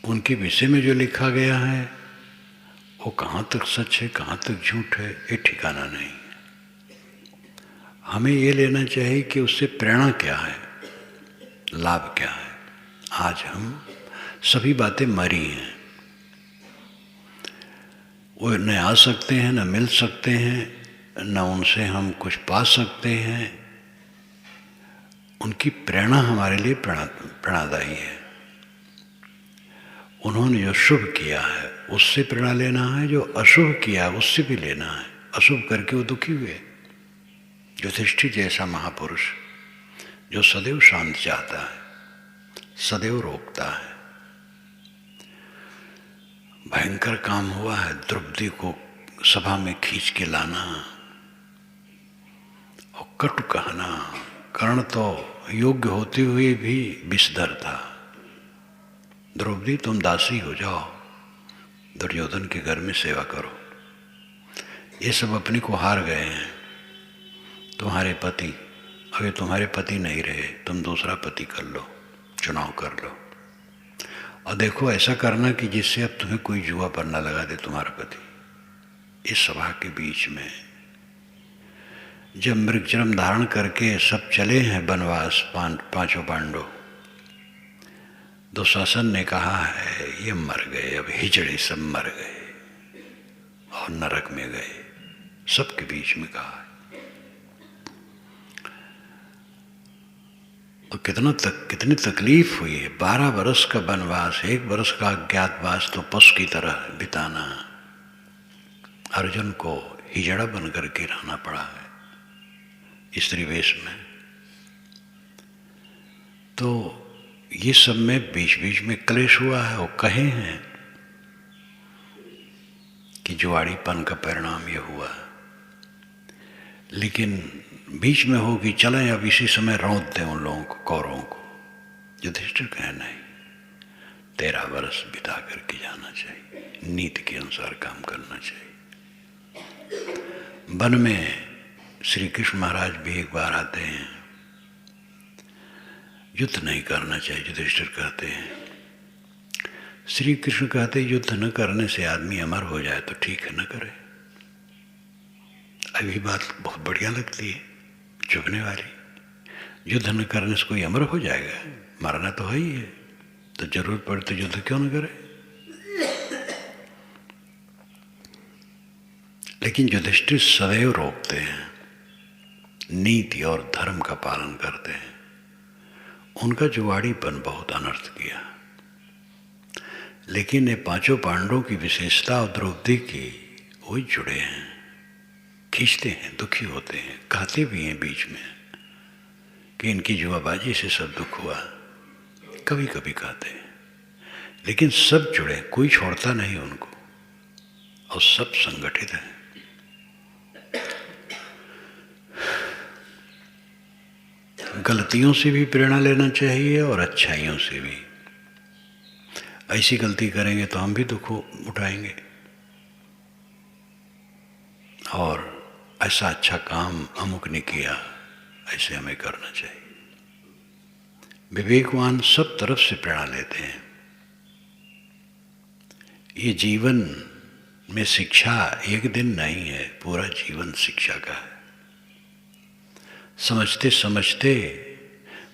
उनके विषय में जो लिखा गया है वो कहाँ तक सच है कहाँ तक झूठ है ये ठिकाना नहीं। हमें ये लेना चाहिए कि उससे प्रेरणा क्या है, लाभ क्या है। आज हम सभी बातें मरी हैं, वो न आ सकते हैं न मिल सकते हैं, न उनसे हम कुछ पा सकते हैं। उनकी प्रेरणा हमारे लिए प्रेरणादायी है। उन्होंने जो शुभ किया है उससे प्रेरणा लेना है, जो अशुभ किया उससे भी लेना है। अशुभ करके वो दुखी हुए। युधिष्ठिर जैसा महापुरुष जो सदैव शांत चाहता है, सदैव रोकता है। भयंकर काम हुआ है, द्रौपदी को सभा में खींच के लाना और कटु कहना। कर्ण तो योग्य होते हुए भी विषधर था। द्रौपदी तुम दासी हो जाओ, दुर्योधन के घर में सेवा करो। ये सब अपने को हार गए हैं। तुम्हारे पति, अभी तुम्हारे पति नहीं रहे, तुम दूसरा पति कर लो, चुनाव कर लो, और देखो ऐसा करना कि जिससे अब तुम्हें कोई जुआ पर न लगा दे तुम्हारा पति। इस सभा के बीच में जब मृगचर्म धारण करके सब चले हैं वनवास, पांचों पांडव, दुशासन ने कहा है ये मर गए, अब हिजड़े सब मर गए और नरक में गए। सबके बीच में कहा है। और कितनी तकलीफ हुई है। 12 वर्ष का वनवास, 1 वर्ष का अज्ञातवास तो पशु की तरह बिताना। अर्जुन को हिजड़ा बन करके रहना पड़ा है स्त्री वेश में। तो ये सब में बीच बीच में क्लेश हुआ है। और कहे हैं कि जुआड़ीपन का परिणाम ये हुआ, लेकिन बीच में हो कि चलें अब इसी समय रौंद दें उन लोगों को, कौरवों को। युधिष्ठिर कहे नहीं, 13 वर्ष बिता करके जाना चाहिए, नीति के अनुसार काम करना चाहिए। वन में श्री कृष्ण महाराज भी एक बार आते हैं। युद्ध नहीं करना चाहिए, युधिष्ठिर कहते हैं। श्री कृष्ण कहते युद्ध न करने से आदमी अमर हो जाए तो ठीक है, न करे। अभी बात बहुत बढ़िया लगती है, चुभने वाली। युद्ध न करने से कोई अमर हो जाएगा? मरना तो है ही है, तो जरूरत पड़े तो युद्ध क्यों न करे। लेकिन युधिष्ठिर सदैव रोकते हैं, नीति और धर्म का पालन करते हैं। उनका जुआड़ीपन बहुत अनर्थ किया। लेकिन ये पांचों पांडवों की विशेषता और द्रौपदी की वही जुड़े हैं, खींचते हैं, दुखी होते हैं, कहते भी हैं बीच में कि इनकी जुआबाजी से सब दुख हुआ, कभी कभी कहते हैं। लेकिन सब जुड़े, कोई छोड़ता नहीं उनको, और सब संगठित हैं। गलतियों से भी प्रेरणा लेना चाहिए और अच्छाइयों से भी। ऐसी गलती करेंगे तो हम भी दुख उठाएंगे, और ऐसा अच्छा काम अमुक ने किया, ऐसे हमें करना चाहिए। विवेकवान सब तरफ से प्रेरणा लेते हैं। ये जीवन में शिक्षा एक दिन नहीं है, पूरा जीवन शिक्षा का है। समझते समझते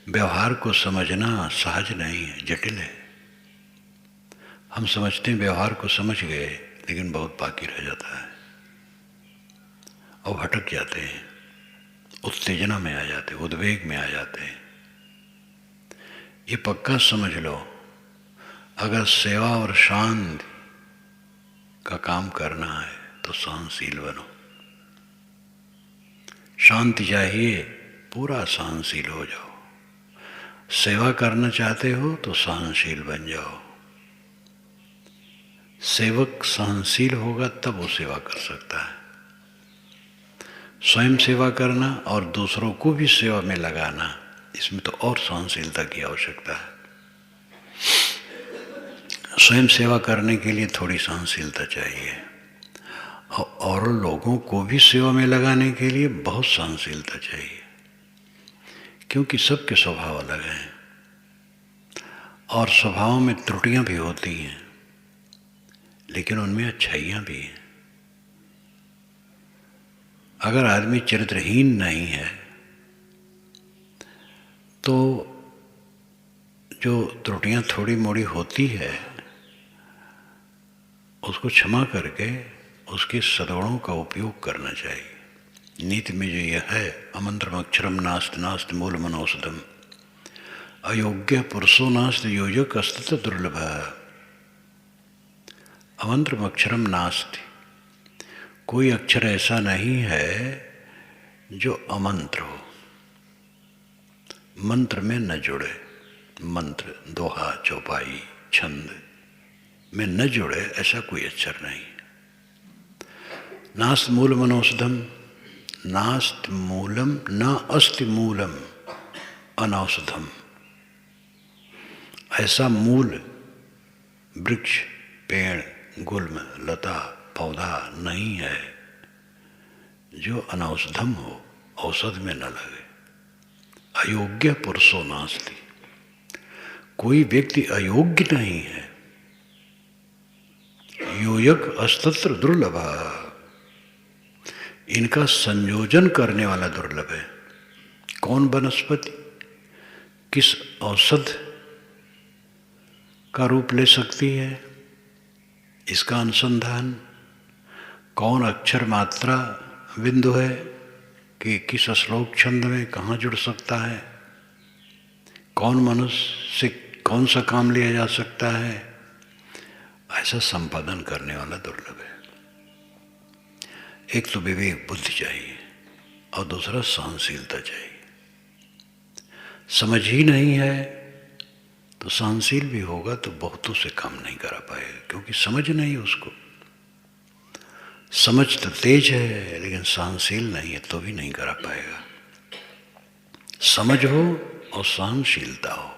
व्यवहार को समझना सहज नहीं है, जटिल है। हम समझते हैं व्यवहार को समझ गए, लेकिन बहुत बाकी रह जाता है और भटक जाते हैं, उत्तेजना में आ जाते हैं, उद्वेग में आ जाते हैं। ये पक्का समझ लो, अगर सेवा और शांति का काम करना है तो सहनशील बनो। शांति चाहिए, पूरा सहनशील हो जाओ। सेवा करना चाहते हो तो सहनशील बन जाओ, सेवक सहनशील होगा तब वो सेवा कर सकता है। स्वयं सेवा करना और दूसरों को भी सेवा में लगाना, इसमें तो और सहनशीलता की आवश्यकता है। स्वयं सेवा करने के लिए थोड़ी सहनशीलता चाहिए और लोगों को भी सेवा में लगाने के लिए बहुत सहनशीलता चाहिए, क्योंकि सबके स्वभाव अलग हैं और स्वभाव में त्रुटियां भी होती हैं, लेकिन उनमें अच्छाइयां भी हैं। अगर आदमी चरित्रहीन नहीं है तो जो त्रुटियां थोड़ी मोड़ी होती है उसको क्षमा करके उसके सद्गुणों का उपयोग करना चाहिए। नीति में जो यह है, अमंत्रम अक्षरम नास्ति नास्ति मूलम औषधम, अयोग्य पुरुषो नास्ति योजक अस्तित्व दुर्लभ। अमंत्रम अक्षरम नास्ति, कोई अक्षर ऐसा नहीं है जो अमंत्र हो, मंत्र में न जुड़े। मंत्र, दोहा, चौपाई, छंद में न जुड़े ऐसा कोई अक्षर नहीं। नास्त मूलम अनौषधम, नास्त मूलम न अस्ति मूलम अनौषधम, ऐसा मूल वृक्ष, पेड़, गुल्म, लता, पौधा नहीं है जो अनौषधम हो, औषध में न लगे। अयोग्य पुरुषो नास्ति, कोई व्यक्ति अयोग्य नहीं है। योजक अस्तित्व दुर्लभ, इनका संयोजन करने वाला दुर्लभ है। कौन वनस्पति किस औषध का रूप ले सकती है, इसका अनुसंधान कौन अक्षर मात्रा बिंदु है कि किस श्लोक छंद में कहाँ जुड़ सकता है, कौन मनुष्य से कौन सा काम लिया जा सकता है, ऐसा संपादन करने वाला दुर्लभ है। एक तो विवेक बुद्धि चाहिए और दूसरा सहनशीलता चाहिए। समझ ही नहीं है तो सहनशील भी होगा तो बहुतों से काम नहीं करा पाएगा, क्योंकि समझ नहीं उसको। समझ तो तेज है लेकिन सहनशील नहीं है तो भी नहीं करा पाएगा। समझ हो और सहनशीलता हो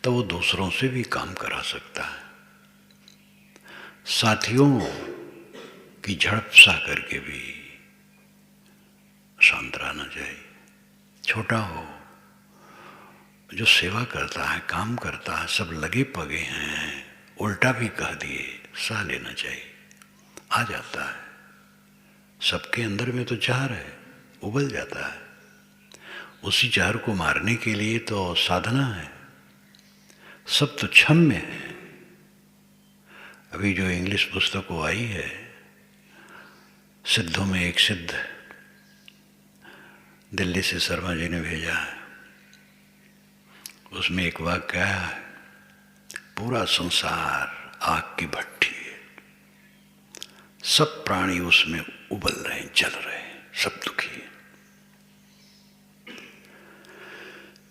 तो वो दूसरों से भी काम करा सकता है। साथियों की झड़प सा करके भी शांत रहना चाहिए। छोटा हो, जो सेवा करता है, काम करता है, सब लगे पगे हैं, उल्टा भी कह दिए, सह लेना चाहिए। आ जाता है, सबके अंदर में तो जहर है, उबल जाता है। उसी जहर को मारने के लिए तो साधना है। सब तो क्षम्य है। अभी जो इंग्लिश पुस्तक वो आई है, सिद्धों में एक सिद्ध, दिल्ली से शर्मा जी ने भेजा है, उसमें एक वाक्य है, पूरा संसार आग की भट्टी है, सब प्राणी उसमें उबल रहे हैं, जल रहे हैं, सब दुखी है।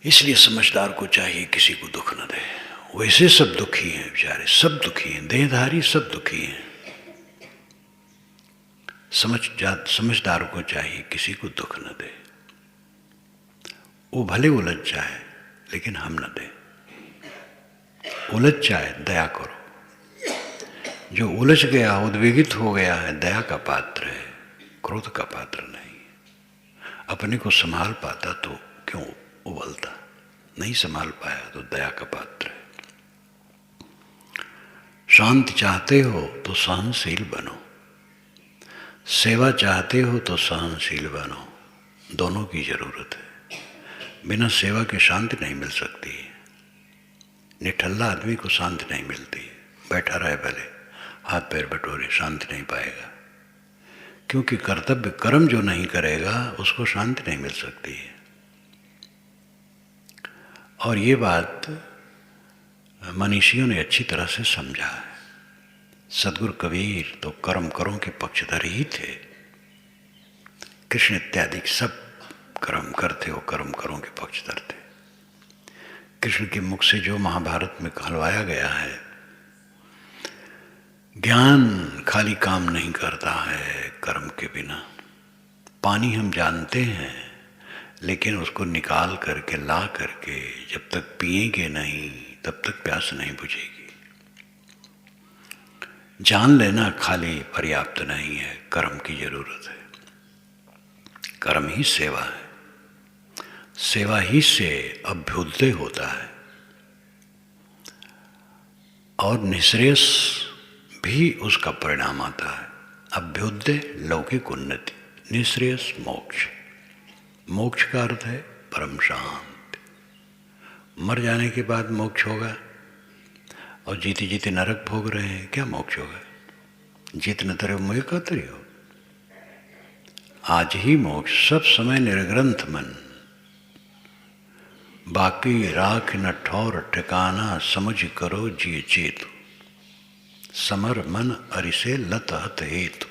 इसलिए समझदार को चाहिए किसी को दुख न दे। वैसे सब दुखी हैं बेचारे, सब दुखी हैं, देहधारी सब दुखी हैं। समझदार को चाहिए किसी को दुख न दे। वो भले उलझ जाए लेकिन हम न दें। उलझ जाए, दया करो। जो उलझ गया, उद्वेगित हो गया है, दया का पात्र है, क्रोध का पात्र नहीं। अपने को संभाल पाता तो क्यों उबलता, नहीं संभाल पाया तो दया का पात्र है। शांति चाहते हो तो सहनशील बनो, सेवा चाहते हो तो सहनशील बनो। दोनों की जरूरत है। बिना सेवा के शांति नहीं मिल सकती। निठल्ला आदमी को शांति नहीं मिलती। बैठा रहे भले, हाथ पैर बटोरे, शांति नहीं पाएगा। क्योंकि कर्तव्य कर्म जो नहीं करेगा उसको शांति नहीं मिल सकती है। और ये बात मनीषियों ने अच्छी तरह से समझा है। सदगुरु कबीर तो कर्म करों के पक्षधर ही थे। कृष्ण इत्यादि सब कर्म करते हो, कर्म करों के पक्षधर थे। कृष्ण के मुख से जो महाभारत में कहलवाया गया है ज्ञान खाली काम नहीं करता है कर्म के बिना। पानी हम जानते हैं, लेकिन उसको निकाल करके ला करके जब तक पिएंगे नहीं तब तक प्यास नहीं बुझेगी। जान लेना खाली पर्याप्त नहीं है, कर्म की जरूरत है। कर्म ही सेवा है, सेवा ही से अभ्युदय होता है और निःश्रेयस भी उसका परिणाम आता है। अभ्युदय लौकिक उन्नति, निःश्रेयस मोक्ष। मोक्ष का अर्थ है परम शांति। मर जाने के बाद मोक्ष होगा और जीते जीते नरक भोग रहे हैं, क्या मोक्ष होगा? जितने तरह मुझे कहते हो, आज ही मोक्ष। सब समय निर्ग्रंथ मन, बाकी राख न ठौर ठिकाना, समझ करो जिय चेतु। समर मन अरिसे लत हत हेतु।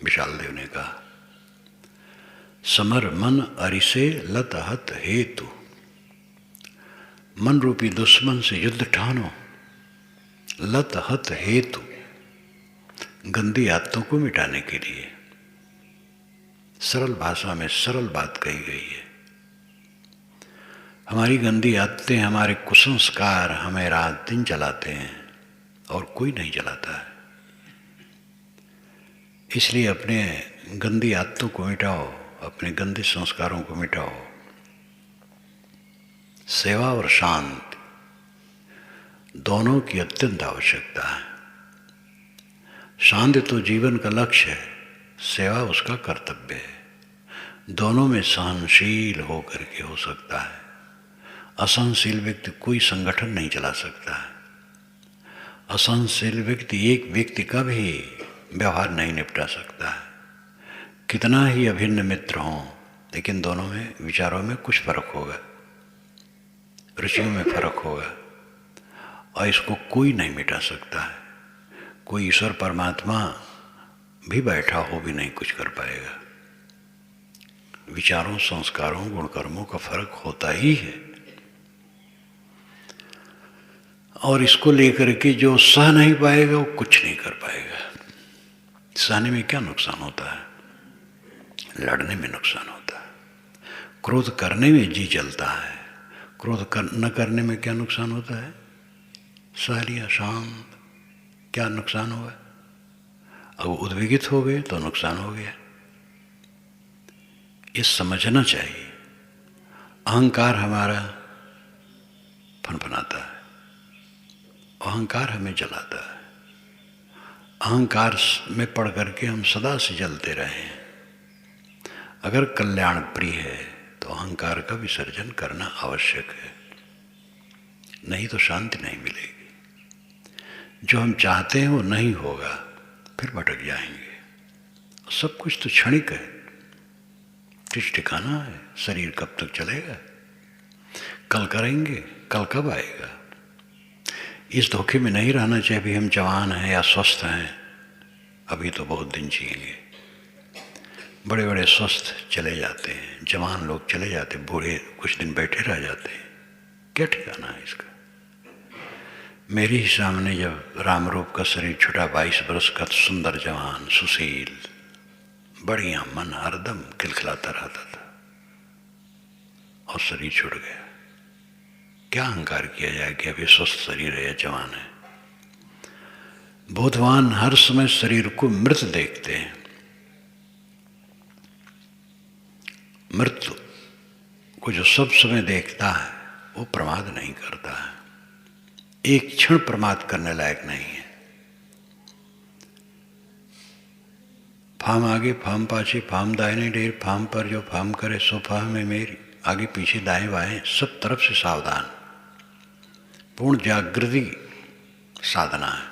विशाल देव ने कहा, समर मन अरिसे लत हत हेतु। मन रूपी दुश्मन से युद्ध ठानो, लत हत हेतु, गंदी आदतों को मिटाने के लिए। सरल भाषा में सरल बात कही गई है। हमारी गंदी आदतें, हमारे कुसंस्कार हमें रात दिन जलाते हैं और कोई नहीं जलाता है। इसलिए अपने गंदी आदतों को मिटाओ, अपने गंदे संस्कारों को मिटाओ। सेवा और शांति दोनों की अत्यंत आवश्यकता है। शांति तो जीवन का लक्ष्य है, सेवा उसका कर्तव्य है। दोनों में सहनशील होकर के हो सकता है। असहनशील व्यक्ति कोई संगठन नहीं चला सकता है। असहनशील व्यक्ति एक व्यक्ति का भी व्यवहार नहीं निपटा सकता है। कितना ही अभिन्न मित्र हों, लेकिन दोनों में विचारों में कुछ फर्क होगा, रुचियों में फर्क होगा, और इसको कोई नहीं मिटा सकता है। कोई ईश्वर परमात्मा भी बैठा हो भी नहीं कुछ कर पाएगा। विचारों, संस्कारों, गुणकर्मों का फर्क होता ही है। और इसको लेकर के जो सह नहीं पाएगा वो कुछ नहीं कर पाएगा। सहने में क्या नुकसान होता है? लड़ने में नुकसान होता है। क्रोध करने में जी जलता है। क्रोध न करने में क्या नुकसान होता है? सह लिया, शांत, क्या नुकसान हुआ? अब उद्विग्न हो गए तो नुकसान हो गया। ये समझना चाहिए। अहंकार हमारा फनफनाता है, अहंकार हमें जलाता है। अहंकार में पड़ करके हम सदा से जलते रहे। अगर कल्याण प्रिय है तो अहंकार का विसर्जन करना आवश्यक है, नहीं तो शांति नहीं मिलेगी। जो हम चाहते हैं वो नहीं होगा, फिर भटक जाएंगे। सब कुछ तो क्षणिक है, कुछ ठिकाना है। शरीर कब तक चलेगा? कल करेंगे, कल कब आएगा? इस धोखे में नहीं रहना चाहिए भी हम जवान हैं या स्वस्थ हैं, अभी तो बहुत दिन जिएंगे। बड़े बड़े स्वस्थ चले जाते हैं, जवान लोग चले जाते, बूढ़े कुछ दिन बैठे रह जाते हैं। क्या ठिकाना है इसका? मेरे ही सामने जब राम रूप का शरीर छुटा, 22 बरस का सुंदर जवान, सुशील, बढ़िया, मन हरदम खिलखिलाता रहता था, और शरीर छूट गया। क्या अहंकार किया जाए कि अभी स्वस्थ शरीर है या जवान है? बोधवान हर समय शरीर को मृत देखते हैं। मृत्यु को जो सब समय देखता है वो प्रमाद नहीं करता है। एक क्षण प्रमाद करने लायक नहीं है। फाम आगे, फाम पाछे, फाम दाहिने ढेर, फाम पर जो फाम करे सो फाम है मेरी। आगे पीछे दाएं बाएं सब तरफ से सावधान। पूर्ण जागृति साधना है।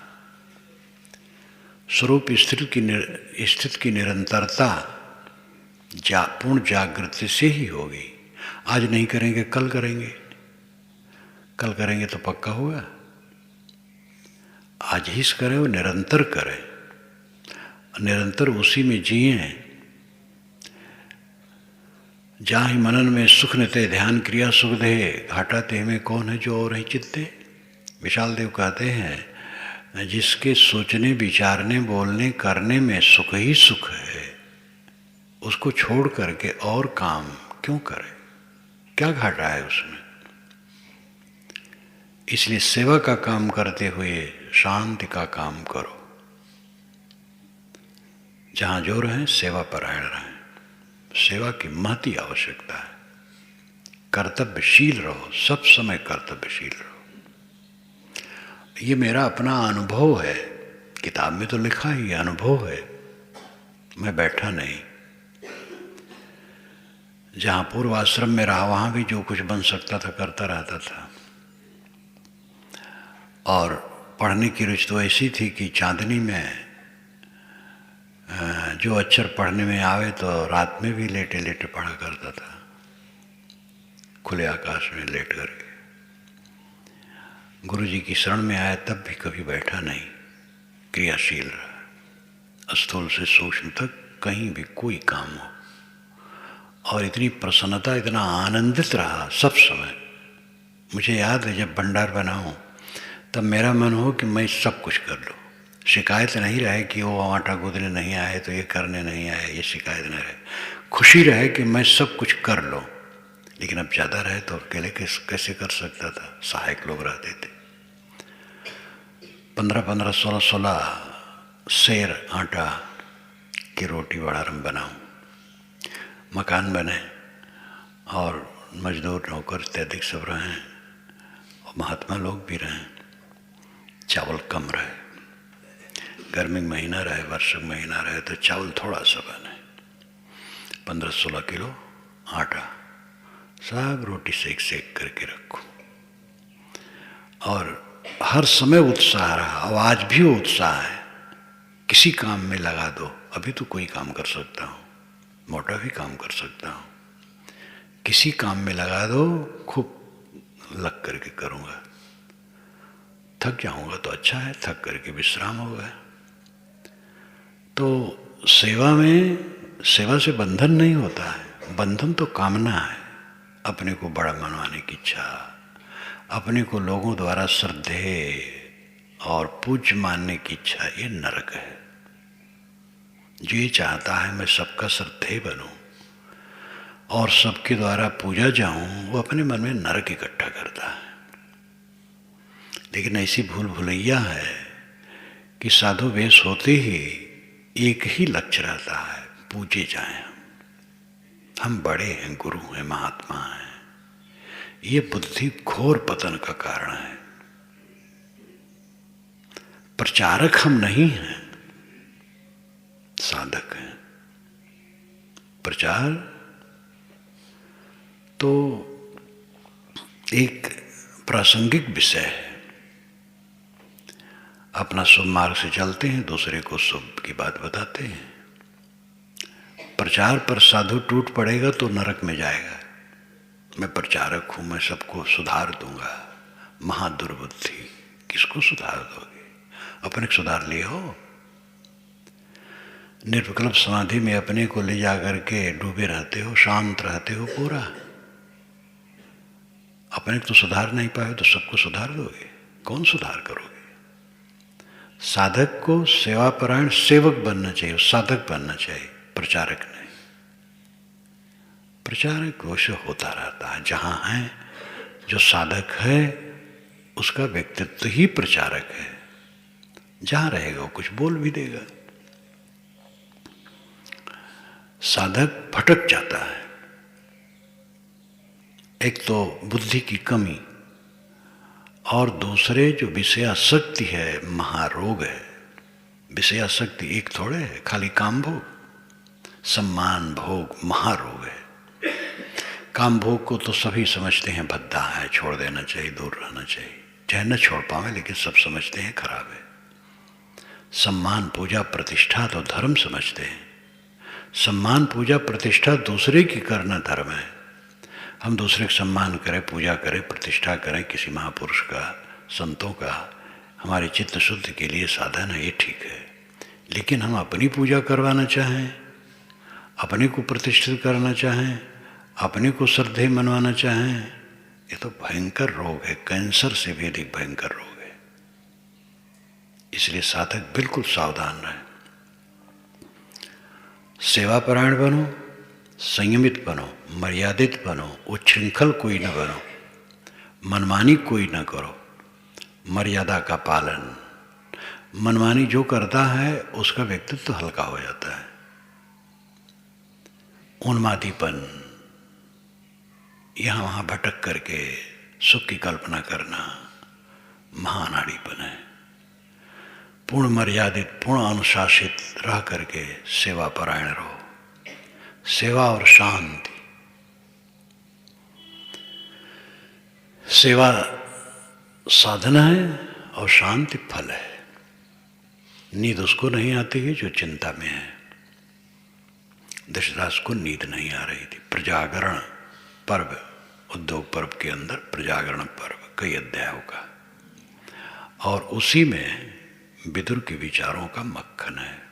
स्वरूप स्थित की निरंतरता पूर्ण जागृति से ही होगी। आज नहीं करेंगे कल करेंगे, कल करेंगे तो पक्का होगा। आज ही करें वो निरंतर करें, निरंतर उसी में जिए। जाहि मनन में सुख न ते ध्यान क्रिया सुख दे, घाटा ते में कौन है जो और ही चित्ते। विशाल देव कहते हैं जिसके सोचने, विचारने, बोलने, करने में सुख ही सुख है, उसको छोड़ करके और काम क्यों करे? क्या घाटा है उसमें? इसलिए सेवा का काम करते हुए शांति का काम करो। जहाँ जो रहें सेवा परायण रहें। सेवा की महती आवश्यकता है। कर्तव्यशील रहो, सब समय कर्तव्यशील रहो। ये मेरा अपना अनुभव है, किताब में तो लिखा ही अनुभव है, मैं बैठा नहीं। जहाँ पूर्व आश्रम में रहा वहाँ भी जो कुछ बन सकता था करता रहता था। और पढ़ने की रुचि तो ऐसी थी कि चांदनी में जो अक्षर पढ़ने में आवे तो रात में भी लेटे लेटे पढ़ा करता था, खुले आकाश में लेट करके। गुरु जी की शरण में आया तब भी कभी बैठा नहीं, क्रियाशील रहा। स्थूल से सूक्ष्म तक कहीं भी कोई काम हो, और इतनी प्रसन्नता, इतना आनंदित रहा सब समय। मुझे याद है जब भंडार बनाऊं तब मेरा मन हो कि मैं सब कुछ कर लूँ। शिकायत नहीं रहे कि वो आटा गूंदने नहीं आए तो ये करने नहीं आए, ये शिकायत नहीं रहे। खुशी रहे कि मैं सब कुछ कर लूँ। लेकिन अब ज़्यादा रहे तो अकेले कैसे कर सकता था? सहायक लोग रहते थे। 15-15, 16-16 सेर आटा की रोटी बड़ारम बनाऊँ। मकान बने और मजदूर नौकर इत्यादि सब रहें, और महात्मा लोग भी रहें। चावल कम रहे, गर्मी महीना रहे, वर्षक महीना रहे तो चावल थोड़ा सा बने। 15-16 किलो आटा, सब रोटी सेक सेक करके रखो। और हर समय उत्साह रहा, और आज भी उत्साह है। किसी काम में लगा दो, अभी तो कोई काम कर सकता हूँ, मोटा भी काम कर सकता हूँ। किसी काम में लगा दो, खूब लग करके करूँगा। थक जाऊँगा तो अच्छा है, थक करके विश्राम होगा। तो सेवा में, सेवा से बंधन नहीं होता है। बंधन तो कामना है, अपने को बड़ा मनवाने की इच्छा, अपने को लोगों द्वारा श्रद्धेय और पूज्य मानने की इच्छा। ये नरक है। जो ये चाहता है मैं सबका श्रद्धेय बनूं और सबके द्वारा पूजा जाऊं, वो अपने मन में नरक इकट्ठा करता है। लेकिन ऐसी भूल भुलैया है कि साधु वेश होते ही एक ही लक्ष्य रहता है, पूजे जाएं। हम बड़े हैं, गुरु हैं, महात्मा हैं। ये बुद्धि घोर पतन का कारण है। प्रचारक हम नहीं हैं, साधक हैं। प्रचार तो एक प्रासंगिक विषय है। अपना शुभ मार्ग से चलते हैं, दूसरे को शुभ की बात बताते हैं। प्रचार पर साधु टूट पड़ेगा तो नरक में जाएगा। मैं प्रचारक हूं, मैं सबको सुधार दूंगा। महादुर्बुद्धि, किसको सुधार दोगे? अपने को सुधार लिए हो। निर्विकल्प समाधि में अपने को ले जा करके डूबे रहते हो, शांत रहते हो पूरा। अपने को तो सुधार नहीं पाए तो सबको सुधार दोगे? कौन सुधार करोगे? साधक को सेवापरायण सेवक बनना चाहिए, साधक बनना चाहिए, प्रचारक नहीं। प्रचारक वैसे होता रहता है। जहाँ है जो साधक है उसका व्यक्तित्व ही प्रचारक है। जहाँ रहेगा वो कुछ बोल भी देगा। साधक भटक जाता है। एक तो बुद्धि की कमी, और दूसरे जो विषयासक्ति है, महारोग है। विषयासक्ति एक थोड़े है, खाली काम भोग, सम्मान भोग महारोग है। काम भोग को तो सभी समझते हैं भद्दा है, छोड़ देना चाहिए, दूर रहना चाहिए। चाहे न छोड़ पावे लेकिन सब समझते हैं खराब है। सम्मान पूजा प्रतिष्ठा तो धर्म समझते हैं। सम्मान पूजा प्रतिष्ठा दूसरे की करना धर्म है। हम दूसरे का सम्मान करें, पूजा करें, प्रतिष्ठा करें किसी महापुरुष का, संतों का, हमारे चित्त शुद्धि के लिए साधन है, ये ठीक है। लेकिन हम अपनी पूजा करवाना चाहें, अपने को प्रतिष्ठित करना चाहें, अपने को श्रद्धेय मनवाना चाहें, ये तो भयंकर रोग है। कैंसर से भी अधिक भयंकर रोग है। इसलिए साधक बिल्कुल सावधान रहे। सेवापरायण बनो, संयमित बनो, मर्यादित बनो, उच्छृंखल कोई न बनो, मनमानी कोई न करो, मर्यादा का पालन। मनमानी जो करता है उसका व्यक्तित्व तो हल्का हो जाता है। उन्मादीपन, यहाँ वहाँ भटक करके सुख की कल्पना करना महानाड़ीपन है। पूर्ण मर्यादित, पूर्ण अनुशासित रह करके सेवा परायण रहो। सेवा और शांति, सेवा साधना है और शांति फल है। नींद उसको नहीं आती है जो चिंता में है। दशरथ को नींद नहीं आ रही थी। प्रजागरण पर्व, उद्योग पर्व के अंदर प्रजागरण पर्व कई अध्यायों का, और उसी में विदुर के विचारों का मक्खन है।